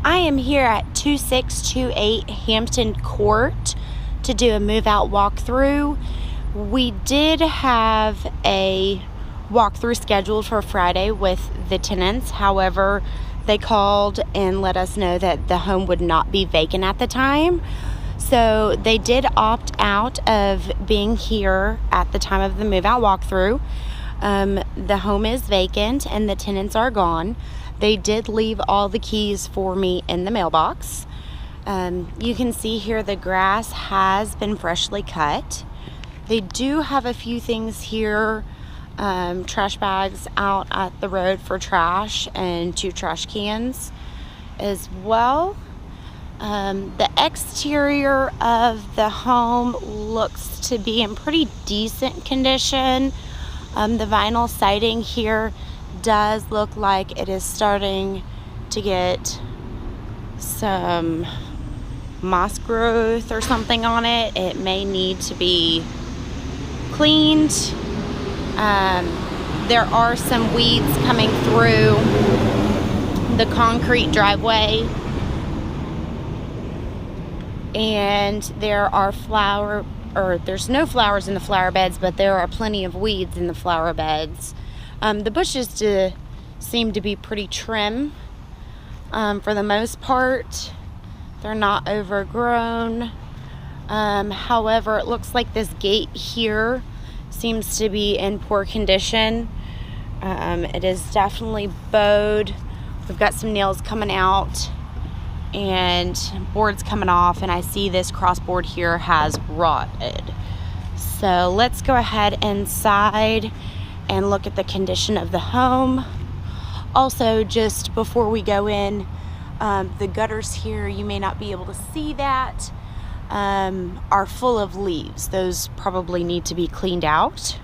I am here at 2628 Hampton Court to do a move-out walkthrough. We did have a walkthrough scheduled for Friday with the tenants. However, they called and let us know that the home would not be vacant at the time. So they did opt out of being here at the time of the move-out walkthrough. The home is vacant and the tenants are gone. They did leave all the keys for me in the mailbox. You can see here the grass has been freshly cut. They do have a few things here, trash bags out at the road for trash and 2 trash cans as well. The exterior of the home looks to be in pretty decent condition. The vinyl siding here does look like it is starting to get some moss growth or something on it. It may need to be cleaned. There are some weeds coming through the concrete driveway, and there are there's no flowers in the flower beds, but there are plenty of weeds in the flower beds. The bushes seem to be pretty trim for the most part. They're not overgrown. However, it looks like this gate here seems to be in poor condition. It is definitely bowed. We've got some nails coming out and boards coming off, and I see this crossboard here has rotted. So let's go ahead inside and look at the condition of the home. Also, just before we go in, the gutters here, you may not be able to see that, are full of leaves. Those probably need to be cleaned out.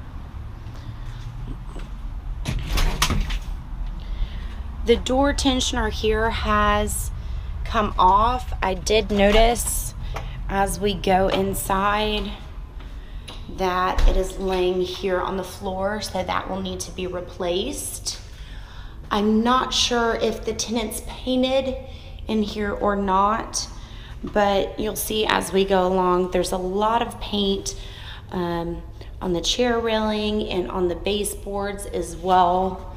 The door tensioner here has come off. I did notice as we go inside that it is laying here on the floor, so that will need to be replaced. I'm not sure if the tenants painted in here or not, but you'll see as we go along there's a lot of paint on the chair railing and on the baseboards as well.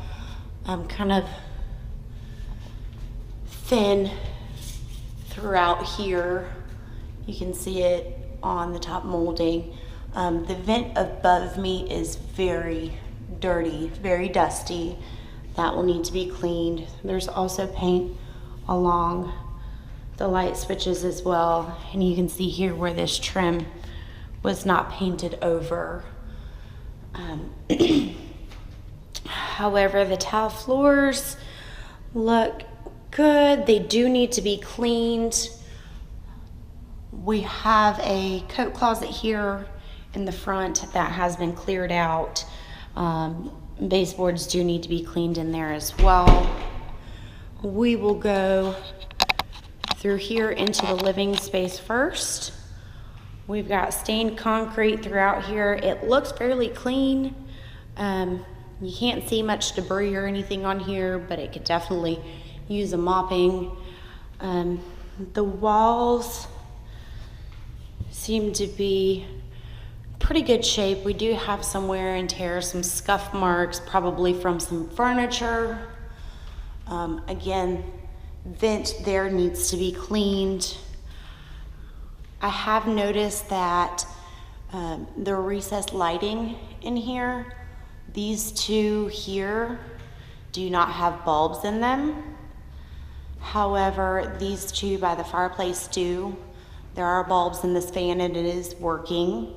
Kind of thin throughout here. You can see it on the top molding. The vent above me is very dirty, very dusty. That will need to be cleaned. There's also paint along the light switches as well. And you can see here where this trim was not painted over. However, the tile floors look good. They do need to be cleaned. We have a coat closet here in the front that has been cleared out. Baseboards do need to be cleaned in there as well. We will go through here into the living space first. We've got stained concrete throughout here. It looks fairly clean. You can't see much debris or anything on here, but it could definitely use a mopping. The walls seem to be pretty good shape. We do have some wear and tear, some scuff marks, probably from some furniture. Again, vent there needs to be cleaned. I have noticed that the recessed lighting in here, these two here do not have bulbs in them. However, these two by the fireplace do. There are bulbs in this fan and it is working.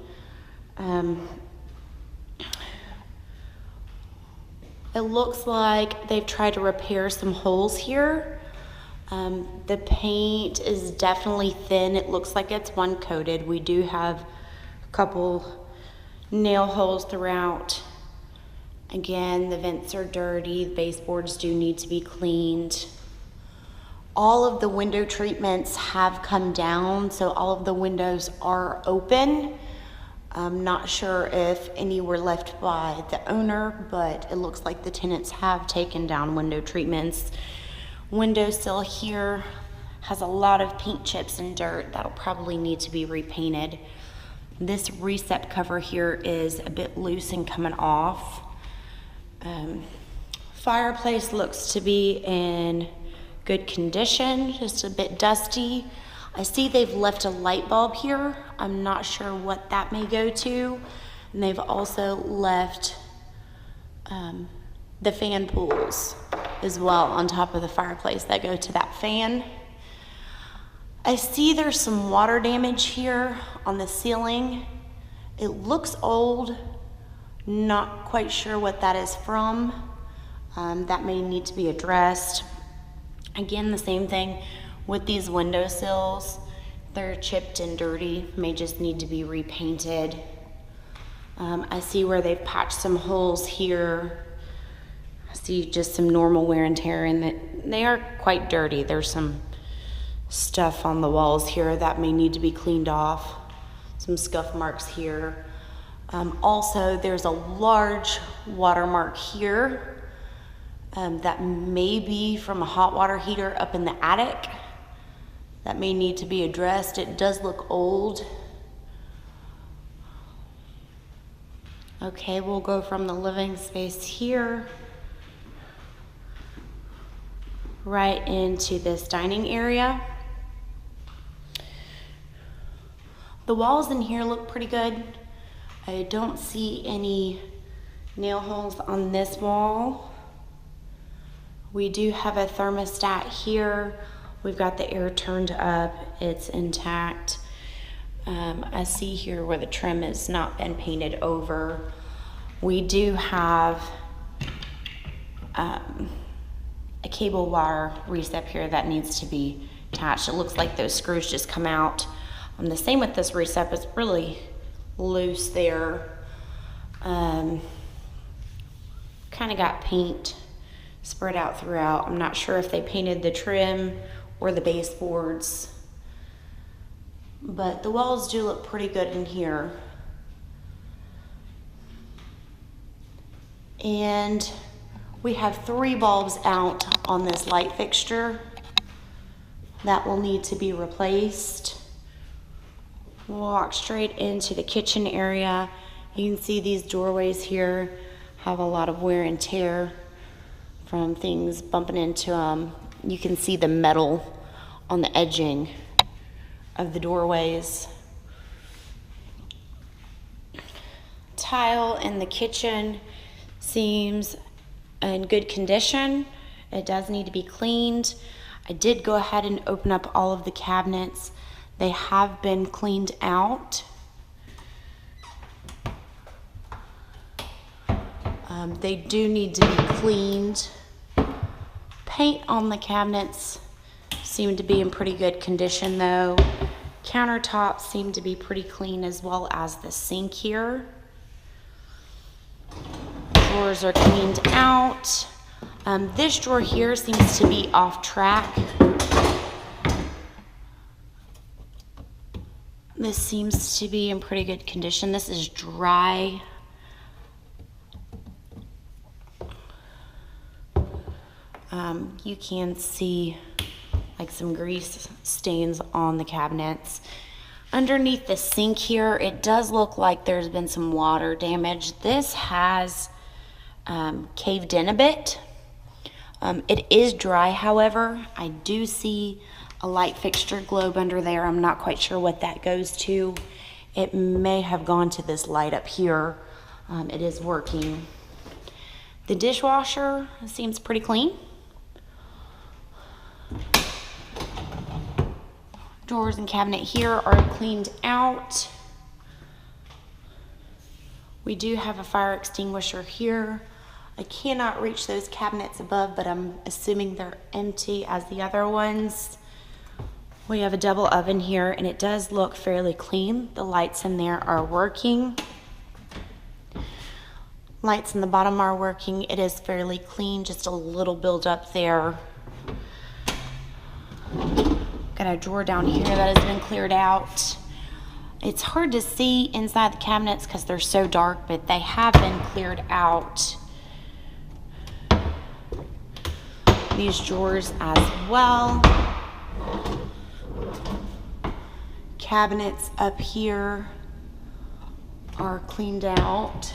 It looks like they've tried to repair some holes here. The paint is definitely thin. It looks like it's one coated. We do have a couple nail holes throughout. Again, the vents are dirty. The baseboards do need to be cleaned. All of the window treatments have come down, so all of the windows are open. I'm not sure if any were left by the owner, but it looks like the tenants have taken down window treatments. Windowsill here Has a lot of paint chips and dirt that'll probably need to be repainted. This recep cover here is a bit loose and coming off. Fireplace looks to be in good condition, just a bit dusty. I see they've left a light bulb here. I'm not sure what that may go to. And they've also left the fan pools as well on top of the fireplace that go to that fan. I see there's some water damage here on the ceiling. It looks old, not quite sure what that is from. That may need to be addressed. Again, the same thing with these windowsills. They're chipped and dirty, may just need to be repainted. I see where they've patched some holes here. I see just some normal wear and tear, and that they are quite dirty. There's some stuff on the walls here that may need to be cleaned off. Some scuff marks here. Also, there's a large watermark here that may be from a hot water heater up in the attic. That may need to be addressed. It does look old. Okay, we'll go from the living space here right into this dining area. The walls in here look pretty good. I don't see any nail holes on this wall. We do have a thermostat here. We've got the air turned up, it's intact. I see here where the trim has not been painted over. We do have a cable wire recep here that needs to be attached. It looks like those screws just come out. The same with this recep, it's really loose there. Kind of got paint spread out throughout. I'm not sure if they painted the trim or the baseboards, but the walls do look pretty good in here. And we have 3 bulbs out on this light fixture that will need to be replaced. We'll walk straight into the kitchen area. You can see these doorways here have a lot of wear and tear from things bumping into them. You can see the metal on the edging of the doorways. Tile in the kitchen seems in good condition. It does need to be cleaned. I did go ahead and open up all of the cabinets. They have been cleaned out. They do need to be cleaned. Paint on the cabinets seem to be in pretty good condition though. Countertops seem to be pretty clean, as well as the sink here. Drawers are cleaned out. This drawer here seems to be off track. This seems to be in pretty good condition. This is dry. You can see like some grease stains on the cabinets. Underneath the sink here, it does look like there's been some water damage. This has caved in a bit. It is dry, however. I do see a light fixture globe under there. I'm not quite sure what that goes to. It may have gone to this light up here. It is working. The dishwasher seems pretty clean. Drawers and cabinet here are cleaned out. We do have a fire extinguisher here. I cannot reach those cabinets above, but I'm assuming they're empty as the other ones. We have a double oven here, and it does look fairly clean. The lights in there are working. Lights in the bottom are working. It is fairly clean, just a little buildup there. Got a drawer down here that has been cleared out. It's hard to see inside the cabinets because they're so dark, but they have been cleared out. These drawers as well. cabinets up here are cleaned out.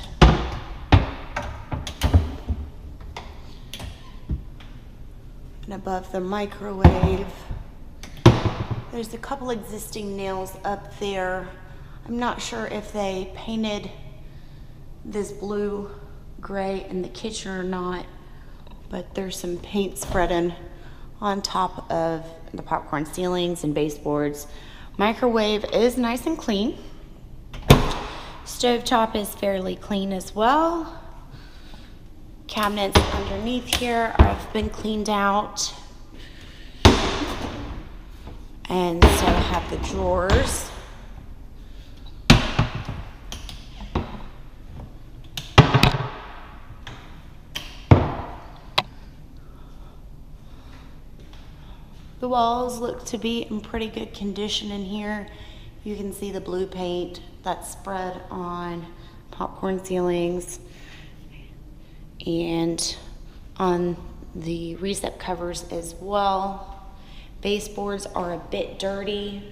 And above the microwave, there's a couple existing nails up there. I'm not sure if they painted this blue gray in the kitchen or not, but there's some paint spreading on top of the popcorn ceilings and baseboards. Microwave is nice and clean. Stovetop is fairly clean as well. Cabinets underneath here have been cleaned out. And so I have the drawers. The walls look to be in pretty good condition in here. You can see the blue paint that's spread on popcorn ceilings and on the recep covers as well. Baseboards are a bit dirty.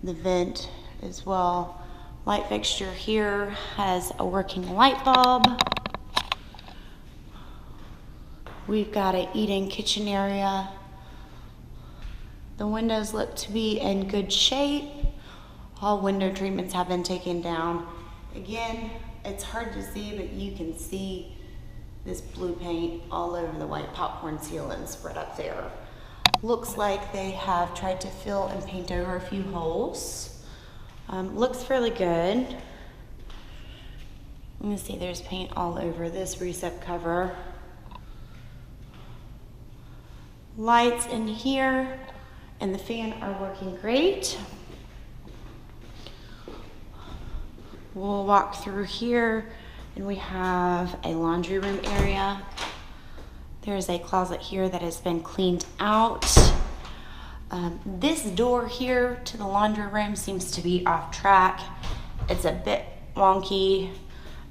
The vent as well. Light fixture here has a working light bulb. We've got an eat-in kitchen area. The windows look to be in good shape. All window treatments have been taken down. Again, it's hard to see, but you can see this blue paint all over the white popcorn ceiling spread up there. Looks like they have tried to fill and paint over a few holes. Looks fairly good. You can see there's paint all over this recep cover. Lights in here and the fan are working great. We'll walk through here and we have a laundry room area. There's a closet here that has been cleaned out. This door here to the laundry room seems to be off track. It's a bit wonky,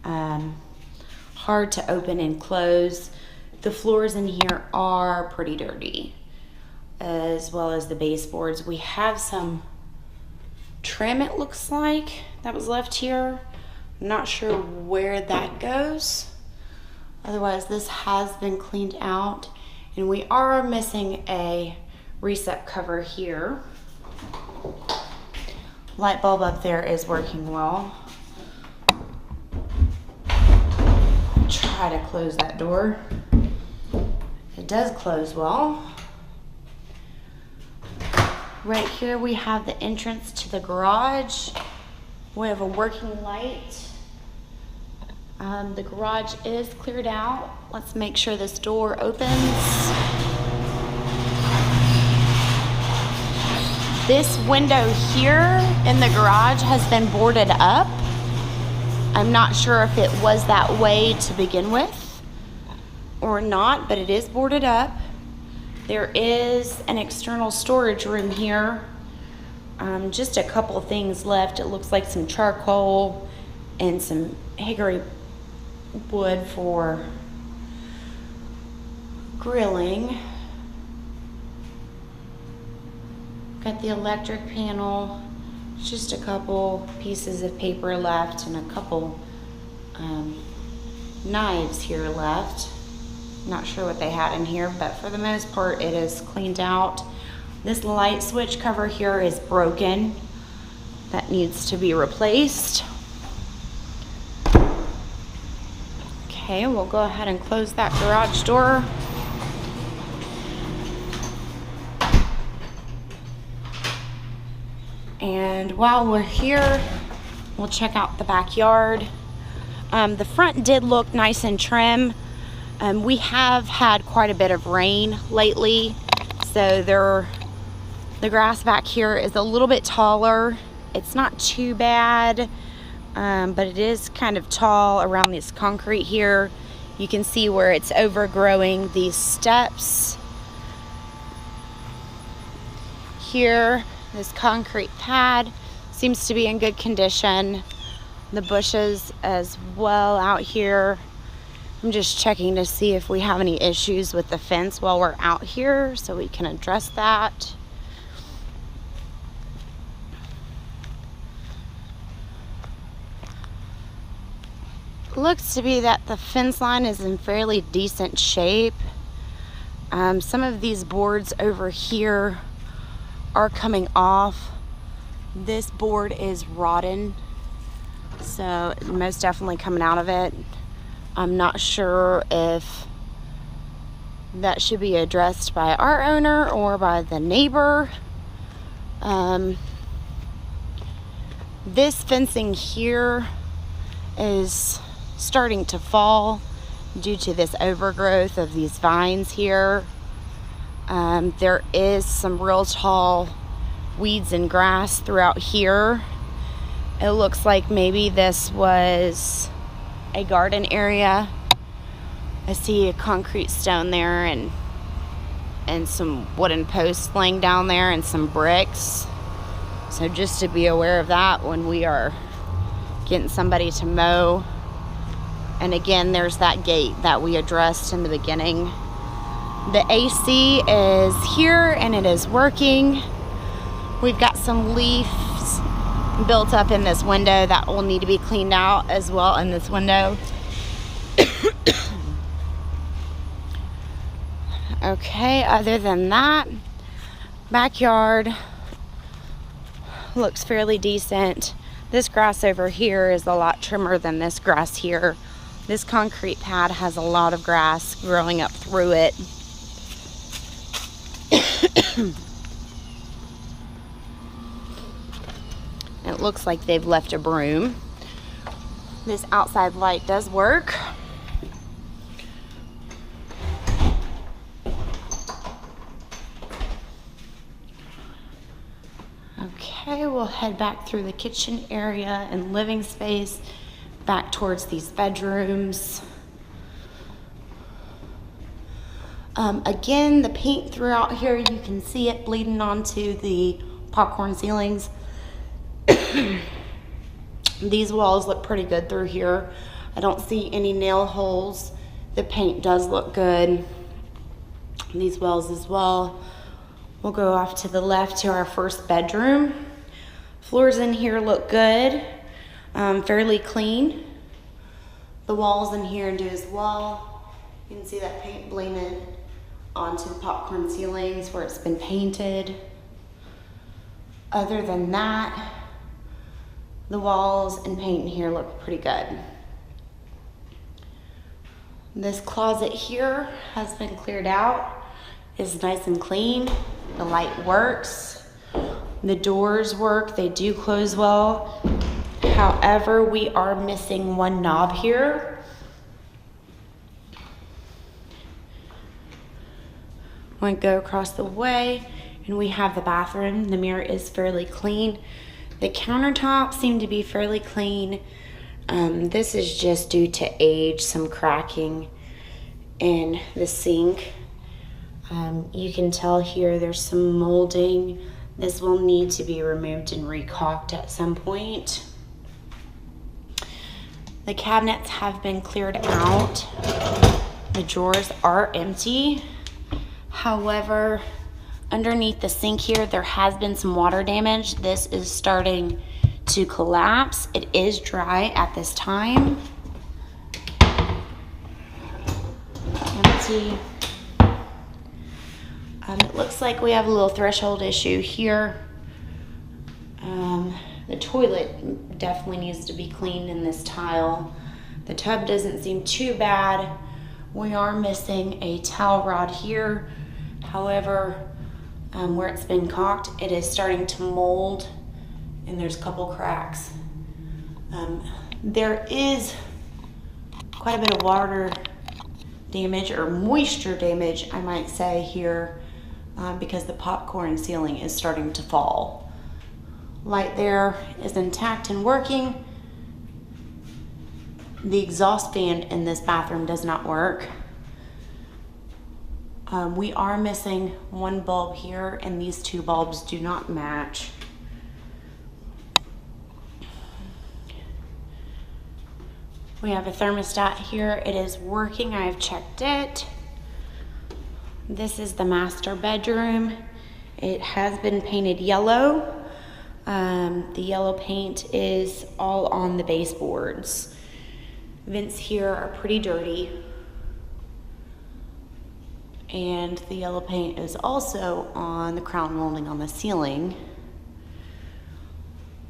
hard to open and close. The floors in here are pretty dirty, as well as the baseboards. We have some trim, it looks like, that was left here. I'm not sure where that goes. Otherwise, this has been cleaned out, and we are missing a recep cover here. Light bulb up there is working well. Try to close that door. It does close well. Right here we have the entrance to the garage. We have a working light. The garage is cleared out. Let's make sure this door opens. This window here in the garage has been boarded up. I'm not sure if it was that way to begin with or not, but it is boarded up. There is an external storage room here. Just a couple things left. It looks like some charcoal and some hickory wood for grilling. Got the electric panel. Just a couple pieces of paper left and a couple knives here left. Not sure what they had in here, but for the most part it is cleaned out. This light switch cover here is broken. That needs to be replaced. Okay, we'll go ahead and close that garage door. And while we're here, we'll check out the backyard. The front did look nice and trim. We have had quite a bit of rain lately, so the grass back here is a little bit taller. It's not too bad, but it is kind of tall around this concrete here. You can see where it's overgrowing these steps. Here, this concrete pad seems to be in good condition. The bushes as well out here. I'm just checking to see if we have any issues with the fence while we're out here so we can address that. Looks to be that the fence line is in fairly decent shape. Some of these boards over here are coming off. This board is rotten, so most definitely coming out of it. I'm not sure if that should be addressed by our owner or by the neighbor. This fencing here is starting to fall due to this overgrowth of these vines here. There is some real tall weeds and grass throughout here. It looks like maybe this was a garden area. I see a concrete stone there and some wooden posts laying down there and some bricks. So just to be aware of that when we are getting somebody to mow. And again, there's that gate that we addressed in the beginning. The AC is here and it is working. We've got some leaves built up in this window that will need to be cleaned out as well in this window. Okay, other than that, backyard looks fairly decent. This grass over here is a lot trimmer than this grass here. This concrete pad has a lot of grass growing up through it. It looks like they've left a broom. This outside light does work. Okay, we'll head back through the kitchen area and living space, back towards these bedrooms. Again, the paint throughout here, you can see it bleeding onto the popcorn ceilings. These walls look pretty good through here. I don't see any nail holes. The paint does look good. These walls as well. We'll go off to the left to our first bedroom. Floors in here look good, fairly clean. The walls in here do as well. You can see that paint bleeding onto the popcorn ceilings where it's been painted. Other than that, the walls and paint in here look pretty good. This closet here has been cleared out. It's nice and clean. The light works. The doors work. They do close well. However, we are missing one knob here. I'm going to go across the way and we have the bathroom. The mirror is fairly clean. The countertops seem to be fairly clean. This is just due to age, some cracking in the sink. You can tell here there's some molding. This will need to be removed and recaulked at some point. The cabinets have been cleared out. The drawers are empty. However, underneath the sink here, there has been some water damage. This is starting to collapse. It is dry at this time. Empty. It looks like we have a little threshold issue here. The toilet definitely needs to be cleaned in this tile. The tub doesn't seem too bad. We are missing a towel rod here. However, where it's been caulked, it is starting to mold and there's a couple cracks. There is quite a bit of water damage or moisture damage, I might say here, because the popcorn ceiling is starting to fall. Light there is intact and working. The exhaust fan in this bathroom does not work. We are missing one bulb here and these two bulbs do not match. We have a thermostat here. It is working. I have checked it. This is the master bedroom. It has been painted yellow. The yellow paint is all on the baseboards. Vents here are pretty dirty. And the yellow paint is also on the crown molding on the ceiling.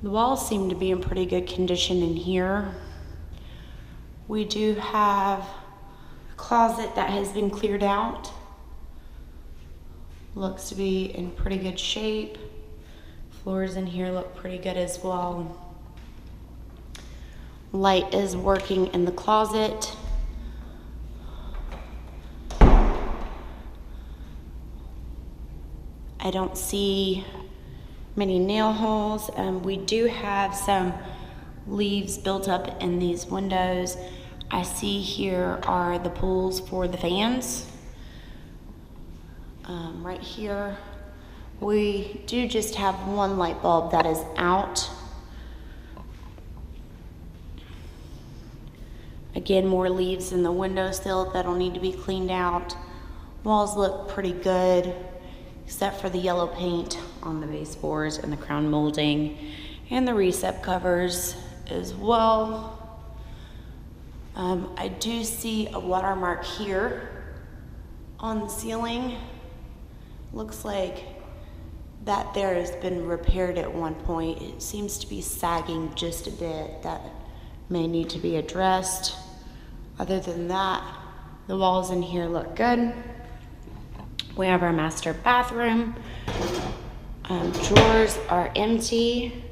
The walls seem to be in pretty good condition in here. We do have a closet that has been cleared out. Looks to be in pretty good shape. Floors in here look pretty good as well. Light is working in the closet. I don't see many nail holes. We do have some leaves built up in these windows. I see here are the pulls for the fans. Right here, we do just have one light bulb that is out. Again, more leaves in the windowsill that'll need to be cleaned out. Walls look pretty good, except for the yellow paint on the baseboards and the crown molding and the recep covers as well. I do see a watermark here on the ceiling. Looks like that there has been repaired at one point. It seems to be sagging just a bit. That may need to be addressed. Other than that, the walls in here look good. We have our master bathroom. Drawers are empty.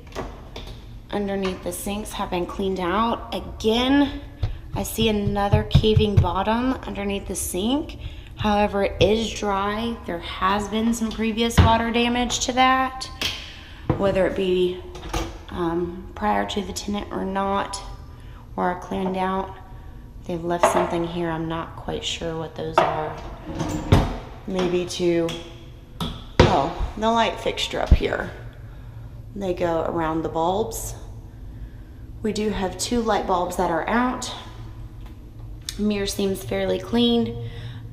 Underneath the sinks have been cleaned out. Again, I see another caving bottom underneath the sink. However, it is dry. There has been some previous water damage to that, whether it be prior to the tenant or not, or cleaned out. They've left something here. I'm not quite sure what those are. Maybe to, oh, the light fixture up here. They go around the bulbs. We do have 2 light bulbs that are out. Mirror seems fairly clean.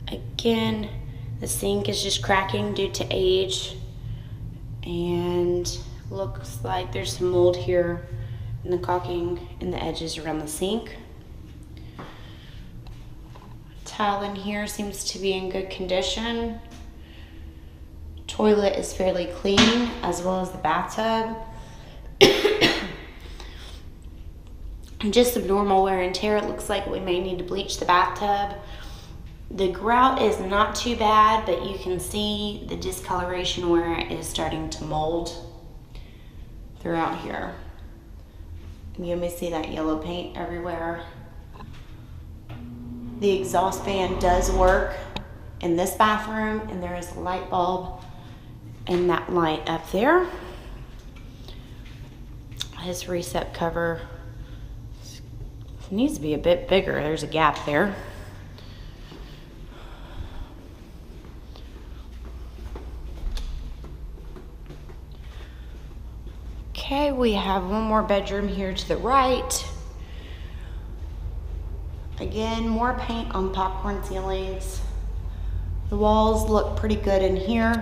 Again, the sink is just cracking due to age, and looks like there's some mold here in the caulking in the edges around the sink. Tile in here seems to be in good condition. Toilet is fairly clean, as well as the bathtub. Just some normal wear and tear. It looks like we may need to bleach the bathtub. The grout is not too bad, but you can see the discoloration where it is starting to mold throughout here. You may see that yellow paint everywhere. The exhaust fan does work in this bathroom, and there is a light bulb in that light up there. His recep cover needs to be a bit bigger. There's a gap there. Okay, we have one more bedroom here to the right. Again, more paint on popcorn ceilings. The walls look pretty good in here.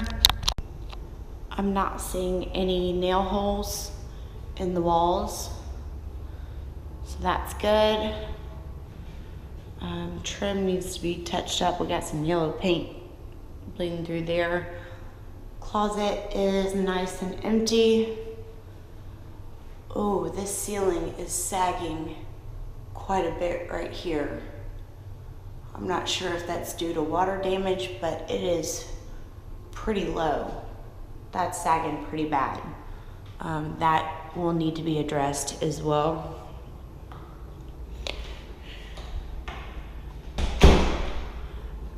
I'm not seeing any nail holes in the walls, so that's good. Trim needs to be touched up. We got some yellow paint bleeding through there. Closet is nice and empty. Oh, this ceiling is sagging quite a bit right here. I'm not sure if that's due to water damage, but it is pretty low. That's sagging pretty bad. That will need to be addressed as well.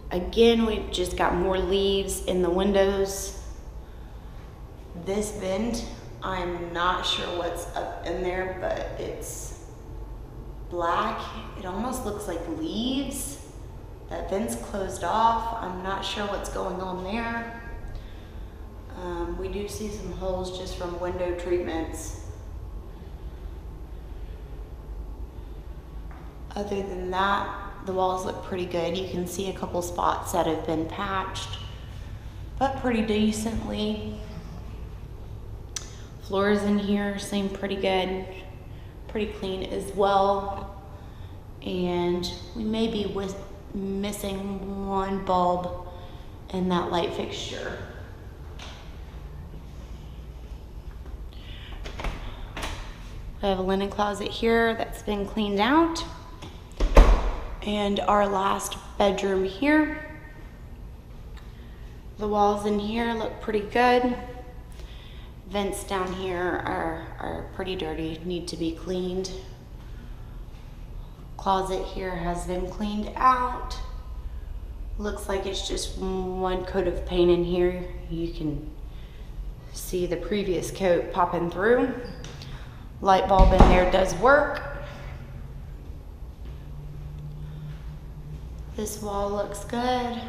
Again, we've just got more leaves in the windows. This vent, I'm not sure what's up in there, but it's black. It almost looks like leaves. That vent's closed off. I'm not sure what's going on there. We do see some holes just from window treatments. Other than that, the walls look pretty good. You can see a couple spots that have been patched, but pretty decently. Floors in here seem pretty good, pretty clean as well. And we may be missing one bulb in that light fixture. I have a linen closet here that's been cleaned out. And our last bedroom here. The walls in here look pretty good. Vents down here are pretty dirty, need to be cleaned. Closet here has been cleaned out. Looks like it's just one coat of paint in here. You can see the previous coat popping through. Light bulb in there does work. This wall looks good,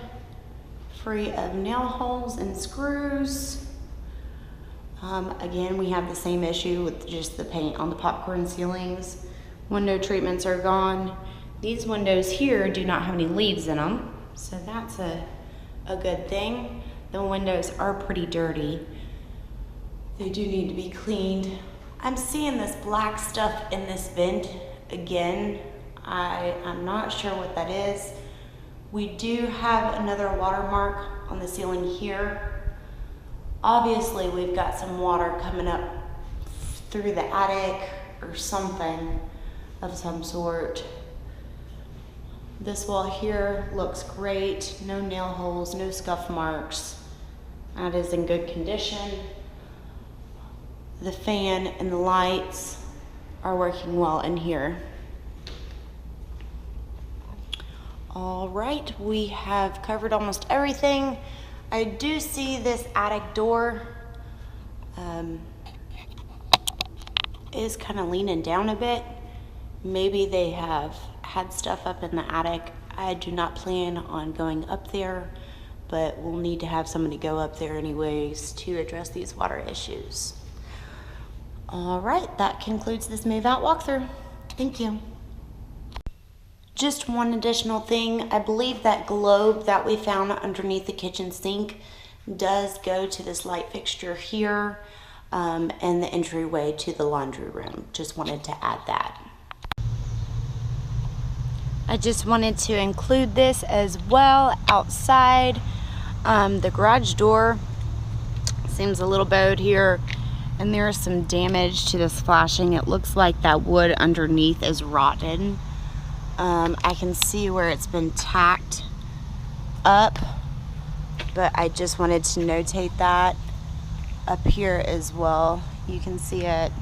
free of nail holes and screws. Again, we have the same issue with just the paint on the popcorn ceilings. Window treatments are gone. These windows here do not have any leaves in them, so that's a good thing. The windows are pretty dirty. They do need to be cleaned. I'm seeing this black stuff in this vent again. I'm not sure what that is. We do have another watermark on the ceiling here. Obviously, we've got some water coming up through the attic or something of some sort. This wall here looks great. No nail holes, no scuff marks. That is in good condition. The fan and the lights are working well in here. All right, we have covered almost everything. I do see this attic door is kind of leaning down a bit. Maybe they have had stuff up in the attic. I do not plan on going up there, but we'll need to have somebody go up there anyways to address these water issues. All right, that concludes this move out walkthrough. Thank you. Just one additional thing, I believe that globe that we found underneath the kitchen sink does go to this light fixture here and the entryway to the laundry room. Just wanted to add that. I just wanted to include this as well outside. The garage door seems a little bowed here, and there is some damage to this flashing. It looks like that wood underneath is rotten. I can see where it's been tacked up, but I just wanted to notate that up here as well. You can see it